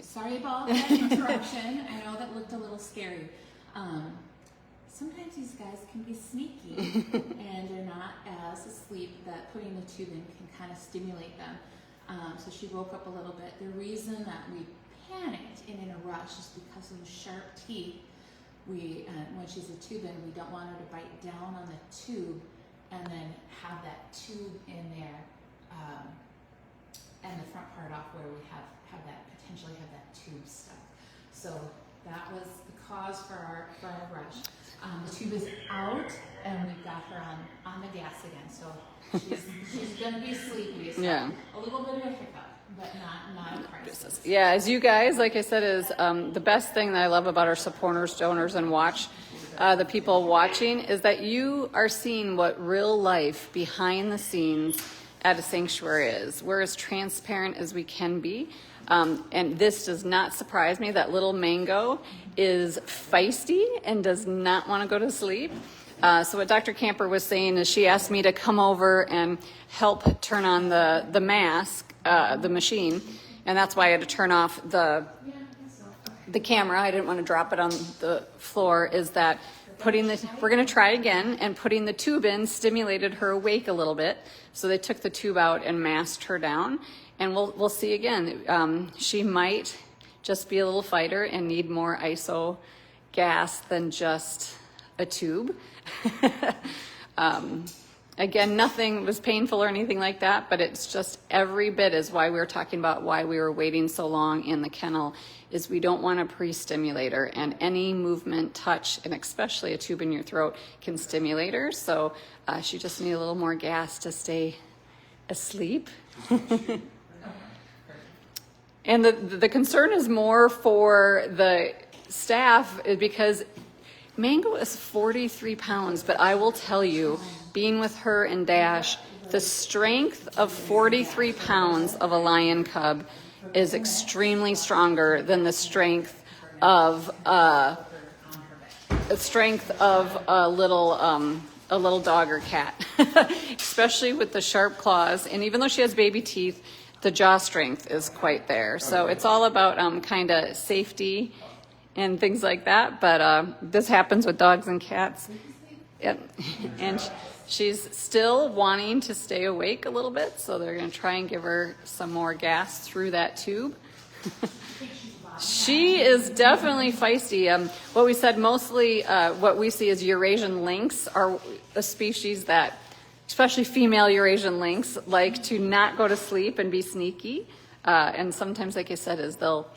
Sorry about that interruption. I know that looked a little scary. Sometimes these guys can be sneaky and they're not as asleep that putting the tube in can kind of stimulate them. So she woke up a little bit. The reason that we panicked and in a rush is because of those sharp teeth. When she's a tube in, we don't want her to bite down on the tube and then have that tube in there and the front part off where we potentially have that tube stuck. So that was the cause for our rush. The tube is out and we've got her on the gas again. So she's gonna be sleepy. So yeah. A little bit of a hiccup, but not a crisis. Yeah, as you guys, like I said, is the best thing that I love about our supporters, donors, and the people watching is that you are seeing what real life behind the scenes at a sanctuary is. We're as transparent as we can be. And this does not surprise me that little Mango is feisty and does not want to go to sleep. So what Dr. Camper was saying is she asked me to come over and help turn on the mask, the machine, and that's why I had to turn off the camera. I didn't want to drop it on the floor. Is that we're going to try again, and putting the tube in stimulated her awake a little bit. So they took the tube out and masked her down. And we'll see again. She might just be a little fighter and need more ISO gas than just a tube. Again, nothing was painful or anything like that, but it's just every bit is why we were talking about why we were waiting so long in the kennel, is we don't want to pre-stimulate her, and any movement, touch, and especially a tube in your throat can stimulate her. So she just needs a little more gas to stay asleep. And the concern is more for the staff because Mango is 43 pounds, but I will tell you, being with her and Dash, the strength of 43 pounds of a lion cub is extremely stronger than the strength of a little dog or cat, especially with the sharp claws. And even though she has baby teeth, the jaw strength is quite there. So it's all about kind of safety and things like that. But this happens with dogs and cats. Yep. And she's still wanting to stay awake a little bit, so they're going to try and give her some more gas through that tube. She is definitely feisty. What we said mostly, what we see is Eurasian lynx are a species that, especially female Eurasian lynx, like to not go to sleep and be sneaky. And sometimes, like I said, is they'll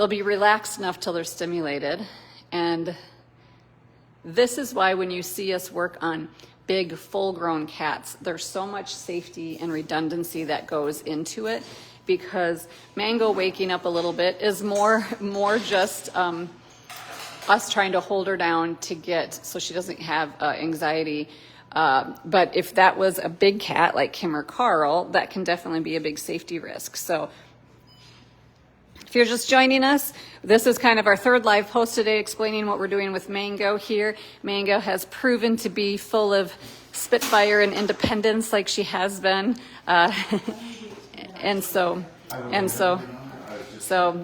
be relaxed enough till they're stimulated. And this is why when you see us work on big full-grown cats, there's so much safety and redundancy that goes into it, because Mango waking up a little bit is more just us trying to hold her down so she doesn't have anxiety. But if that was a big cat like Kim or Carl, that can definitely be a big safety risk. So if you're just joining us, this is kind of our third live post today explaining what we're doing with Mango here. Mango has proven to be full of spitfire and independence like she has been. And so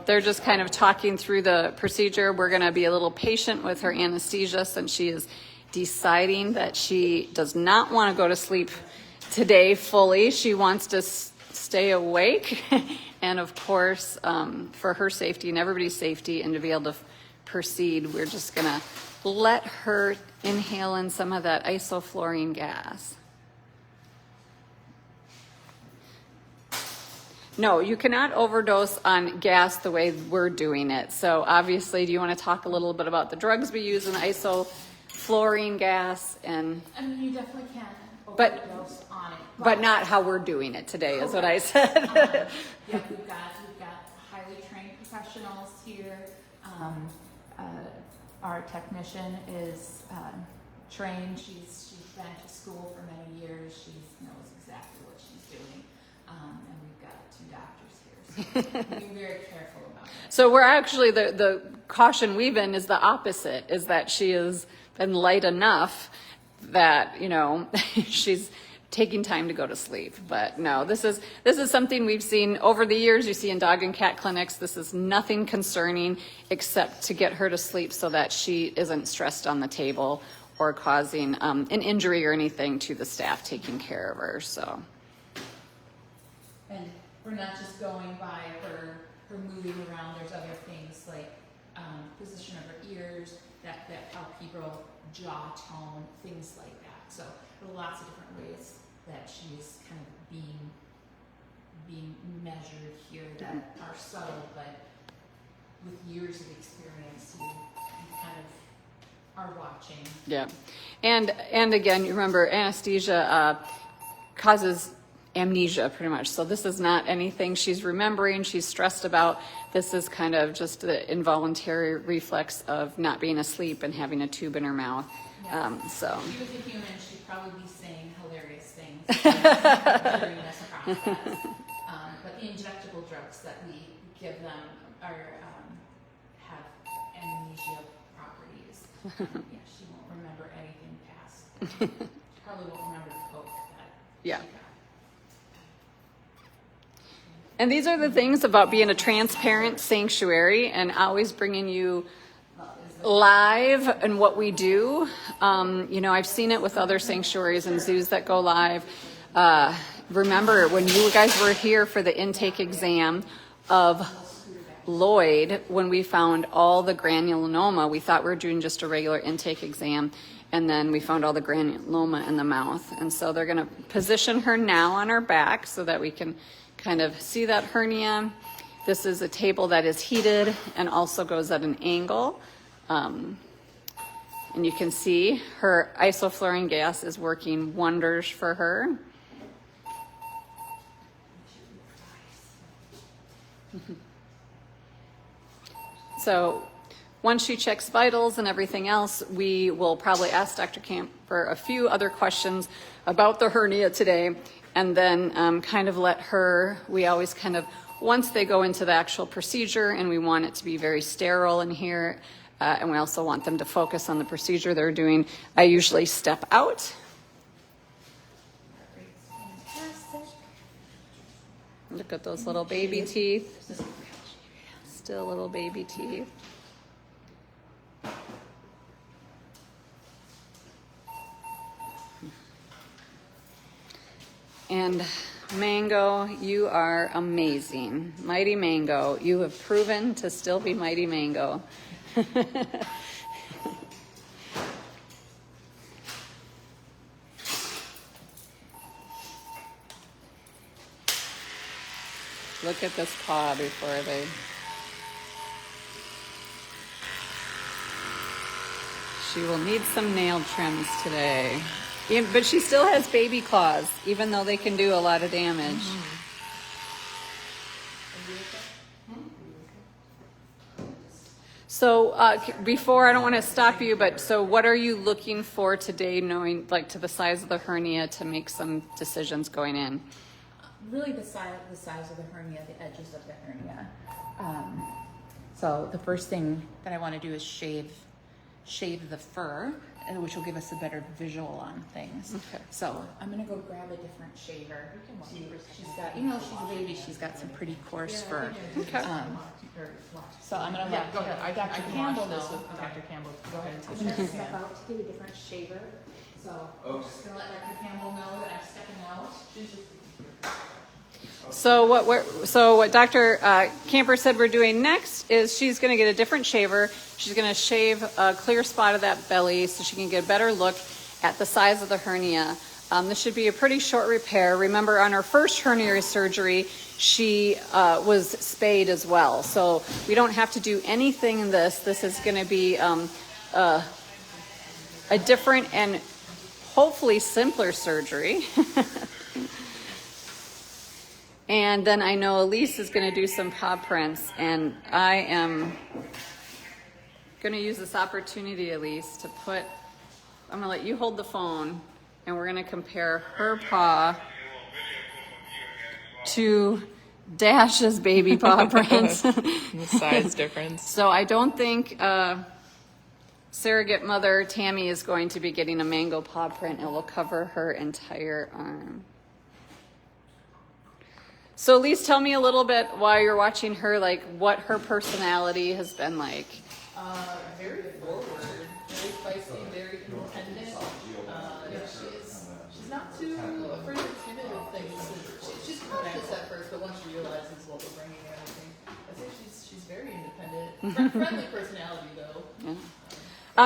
they're just kind of talking through the procedure. We're going to be a little patient with her anesthesia since she is deciding that she does not want to go to sleep today fully. She wants to stay awake. And of course, for her safety and everybody's safety and to be able to proceed, we're just going to let her inhale in some of that isoflurane gas. No, you cannot overdose on gas the way we're doing it. So obviously, do you want to talk a little bit about the drugs we use in isoflurane gas? I mean, you definitely can overdose on it. But not how we're doing it today, is what I said. Yeah, we've got highly trained professionals here. Our technician is trained. She's been to school for many years. She knows exactly what she's doing. And we've got 2 doctors here. So be very careful about it. So we're actually, the caution we've been is the opposite, is that she has been light enough that, she's taking time to go to sleep. But no, this is something we've seen over the years. You see in dog and cat clinics. This is nothing concerning except to get her to sleep so that she isn't stressed on the table or causing an injury or anything to the staff taking care of her. So. And we're not just going by her moving around. There's other things like position of her ears, that palpebral jaw tone, things like that. So there are lots of different ways that she's kind of being measured here that are subtle, but with years of experience, you kind of are watching. Yeah, and again, you remember anesthesia causes amnesia pretty much. So this is not anything she's remembering, she's stressed about. This is kind of just the involuntary reflex of not being asleep and having a tube in her mouth. Yeah. So if she was a human, she'd probably be saying hilarious things during this process. But the injectable drugs that we give them have amnesia properties. Yeah, she won't remember anything past. She probably won't remember the Coke that she got. And these are the things about being a transparent sanctuary and always bringing you live and what we do. I've seen it with other sanctuaries and zoos that go live. Remember when you guys were here for the intake exam of Lloyd, when we found all the granuloma, we thought we were doing just a regular intake exam, and then we found all the granuloma in the mouth. And so they're going to position her now on her back so that we can kind of see that hernia. This is a table that is heated and also goes at an angle. And you can see her isoflurane gas is working wonders for her. So once she checks vitals and everything else, we will probably ask Dr. Camper a few other questions about the hernia today, and then kind of let her, we always kind of, once they go into the actual procedure, and we want it to be very sterile in here, and we also want them to focus on the procedure they're doing, I usually step out. Look at those little baby teeth. Still little baby teeth. And Mango, you are amazing. Mighty Mango, you have proven to still be Mighty Mango. Look at this paw before they... She will need some nail trims today. But she still has baby claws, even though they can do a lot of damage. So before, I don't want to stop you, but so what are you looking for today, knowing like to the size of the hernia to make some decisions going in? Really the size of the hernia, the edges of the hernia. So the first thing that I want to do is shave the fur, which will give us a better visual on things. Okay. So I'm gonna go grab a different shaver. She's got, even though she's a baby, she's got some pretty coarse fur. Okay. So I'm gonna let go ahead. Dr. Campbell know. Dr. Campbell. Go ahead and I'm take gonna it. step out to get a different shaver. So I'm just gonna let Dr. Campbell know that I'm stepping out. So what Dr. Camper said we're doing next is she's going to get a different shaver. She's going to shave a clear spot of that belly so she can get a better look at the size of the hernia. This should be a pretty short repair. Remember, on her first hernia surgery, she was spayed as well. So we don't have to do anything in this. This is going to be a different and hopefully simpler surgery. And then I know Elise is going to do some paw prints, and I am going to use this opportunity, Elise, to I'm going to let you hold the phone, and we're going to compare her paw to Dash's baby paw prints. The size difference. So I don't think surrogate mother, Tammy, is going to be getting a mango paw print. It will cover her entire arm. So Elise, tell me a little bit while you're watching her, like what her personality has been like. Very forward, very feisty, very independent. She's not too afraid or timid of things. She's cautious at first, but once she realizes what we're bringing and everything, I think she's very independent. Friendly personality though. Yeah.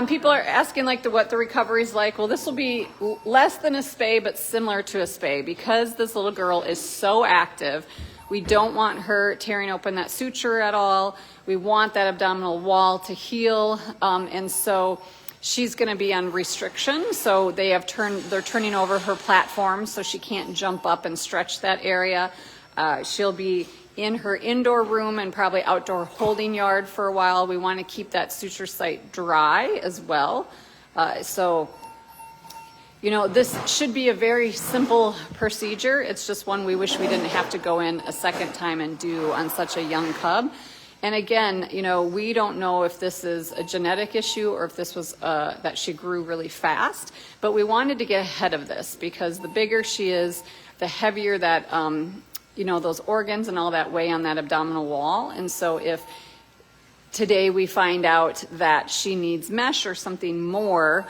People are asking like what the recovery's like. Well, this will be less than a spay, but similar to a spay because this little girl is so active. We don't want her tearing open that suture at all. We want that abdominal wall to heal, and so she's going to be on restriction. So they're turning over her platform so she can't jump up and stretch that area. She'll be in her indoor room and probably outdoor holding yard for a while. We want to keep that suture site dry as well. So, you know, this should be a very simple procedure. It's just one we wish we didn't have to go in a second time and do on such a young cub. And again, you know, we don't know if this is a genetic issue or if this was that she grew really fast, but we wanted to get ahead of this because the bigger she is, the heavier that, you know, those organs and all that weigh on that abdominal wall. And so if today we find out that she needs mesh or something more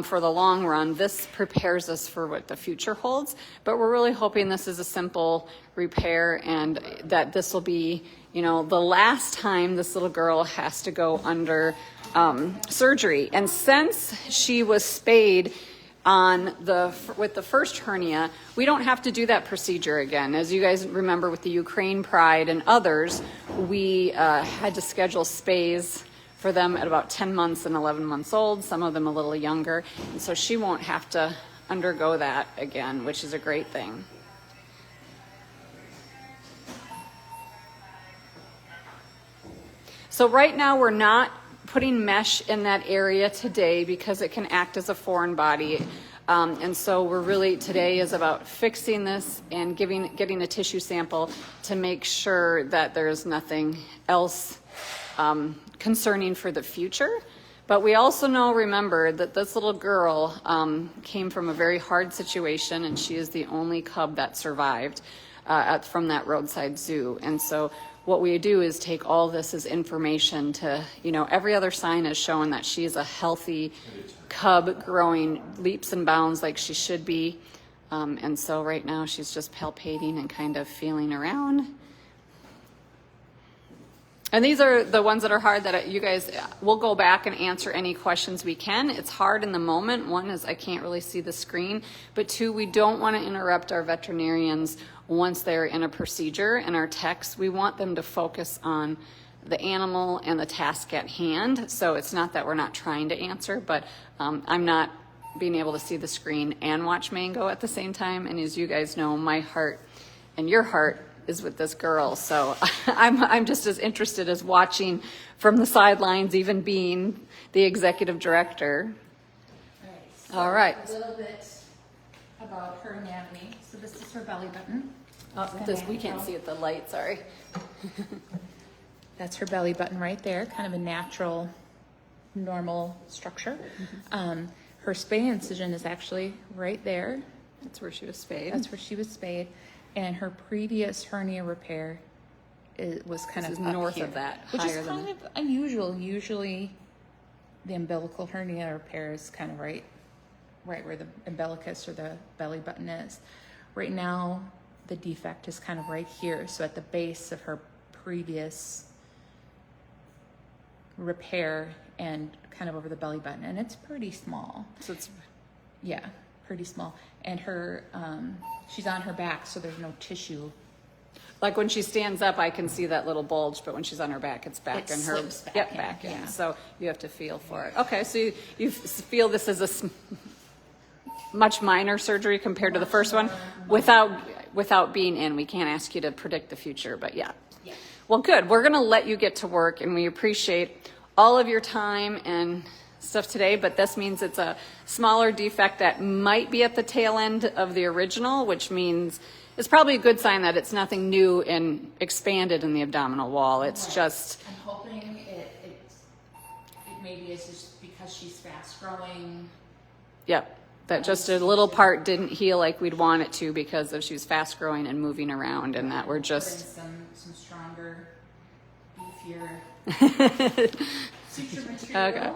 for the long run, this prepares us for what the future holds. But we're really hoping this is a simple repair and that this will be, you know, the last time this little girl has to go under surgery. And since she was spayed with the first hernia, we don't have to do that procedure again. As you guys remember with the Ukraine Pride and others, we had to schedule spays for them at about 10 months and 11 months old, some of them a little younger. And so she won't have to undergo that again, which is a great thing. So right now we're not putting mesh in that area today because it can act as a foreign body. And so we're really, today is about fixing this and getting a tissue sample to make sure that there's nothing else concerning for the future. But we also know, remember, that this little girl came from a very hard situation and she is the only cub that survived from that roadside zoo. And so what we do is take all this as information to, you know, every other sign is showing that she is a healthy cub growing leaps and bounds like she should be. And so right now she's just palpating and kind of feeling around. And these are the ones that are hard that you guys, we'll go back and answer any questions we can. It's hard in the moment. One is I can't really see the screen, but two, we don't want to interrupt our veterinarians once they're in a procedure and our techs. We want them to focus on the animal and the task at hand. So it's not that we're not trying to answer, but I'm not being able to see the screen and watch Mango at the same time. And as you guys know, my heart and your heart is with this girl. So I'm just as interested as watching from the sidelines, even being the executive director. All right. A little bit about her anatomy. So this is her belly button. We can't see it, the light, sorry. That's her belly button right there, kind of a natural, normal structure. Her spay incision is actually right there. That's where she was spayed. That's where she was spayed. And her previous hernia repair was kind of north here, of that, which higher is than kind of unusual. Usually, the umbilical hernia repair is kind of right where the umbilicus or the belly button is. Right now, the defect is kind of right here, so at the base of her previous repair and kind of over the belly button, and it's pretty small. So it's pretty small. And her she's on her back, so there's no tissue. like when she stands up, I can see that little bulge, but when she's on her back, it's back It in her slips back in, back in. yeah. So you have to feel for it. Okay, so you feel this is a much minor surgery compared to the first one, without being in. We can't ask you to predict the future, but yeah. Well, good. We're going to let you get to work, and we appreciate all of your time and stuff today, but this means it's a smaller defect that might be at the tail end of the original, which means it's probably a good sign that it's nothing new and expanded in the abdominal wall. It's just... I'm hoping it maybe it's just because she's fast growing. Yep. That just a little part didn't heal like we'd want it to because of she was fast growing and moving around, and that we're just some stronger, beefier suture material. Okay.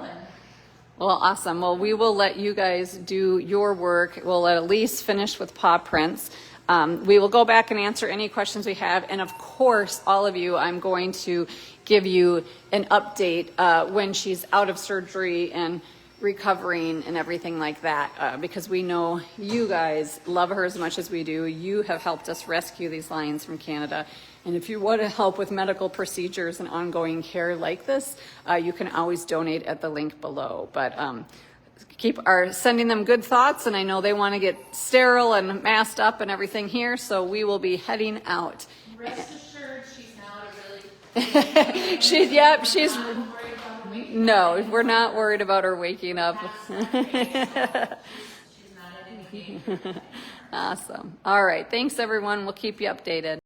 Well, awesome. Well, we will let you guys do your work. We'll let Elise finish with paw prints. We will go back and answer any questions we have. And of course, all of you, I'm going to give you an update when she's out of surgery and recovering and everything like that, because we know you guys love her as much as we do. You have helped us rescue these lions from Canada. And if you want to help with medical procedures and ongoing care like this, you can always donate at the link below. But keep sending them good thoughts, and I know they want to get sterile and masked up and everything here, so we will be heading out. Rest assured, she's not a really. She's. No, we're not worried about her waking up. She's not at anything. Awesome. All right. Thanks, everyone. We'll keep you updated.